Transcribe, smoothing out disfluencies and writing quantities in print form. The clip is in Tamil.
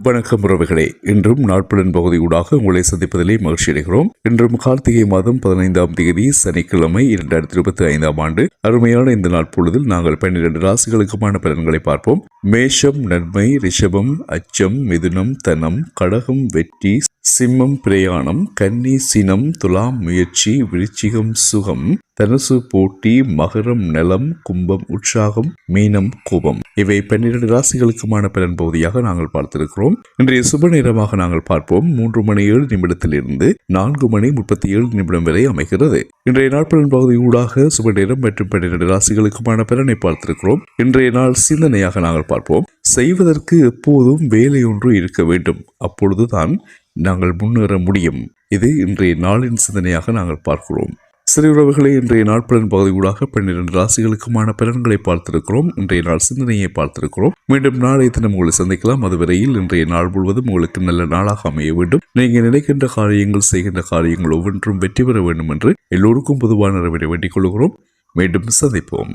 வணக்கம் உறவுகளே, இன்றும் நாட்பலன் பகுதியூடாக உங்களை சந்திப்பதிலே மகிழ்ச்சி அடைகிறோம். இன்றும் கார்த்திகை மாதம் 15ஆம் தேதி சனிக்கிழமை 2025ஆம் ஆண்டு. அருமையான இந்த நாள் பொழுதில் நாங்கள் 12 ராசிகளுக்குமான பலன்களை பார்ப்போம். மேஷம் நன்மை, ரிஷபம் அச்சம், மிதுனம் தனம், கடகம் வெற்றி, சிம்மம் பிரயாணம், கன்னி சினம், துலாம் முயற்சி, விருச்சிகம் சுகம், தனுசு போட்டி, மகரம் நலம், கும்பம் உற்சாகம், மீனம் கோபம். இவை 12 ராசிகளுக்குமான பலன் பகுதியாக நாங்கள் பார்த்திருக்கிறோம். இன்றைய சுப நேரமாக நாங்கள் பார்ப்போம். 3 மணி 7 நிமிடத்திலிருந்து 4 மணி 37 நிமிடம் வரை அமைகிறது. இன்றைய நாட்பலன் பகுதி ஊடாக சுப நேரம் மற்றும் 12 ராசிகளுக்குமான பலனை பார்த்திருக்கிறோம். இன்றைய நாள் சிந்தனையாக நாங்கள் பார்ப்போம். செய்வதற்கு எப்போதும் வேலை ஒன்று இருக்க வேண்டும், அப்பொழுதுதான் நாங்கள் முன்னேற முடியும். இது இன்றைய நாளின் சிந்தனையாக நாங்கள் பார்க்கிறோம். சரி உறவுகளை, இன்றைய நாட்பலன் பகுதியூடாக 12 ராசிகளுக்குமான பலன்களை பார்த்திருக்கிறோம். இன்றைய நாள் சிந்தனையை பார்த்திருக்கிறோம். மீண்டும் நாளை தினம் உங்களை சந்திக்கலாம். அதுவரையில் இன்றைய நாள் முழுவதும் உங்களுக்கு நல்ல நாளாக அமைய வேண்டும். நீங்கள் நினைக்கின்ற காரியங்கள், செய்கின்ற காரியங்கள் ஒவ்வொன்றும் வெற்றி பெற வேண்டும் என்று எல்லோருக்கும் பொதுவான வேண்டிக் கொள்கிறோம். மீண்டும் சந்திப்போம்.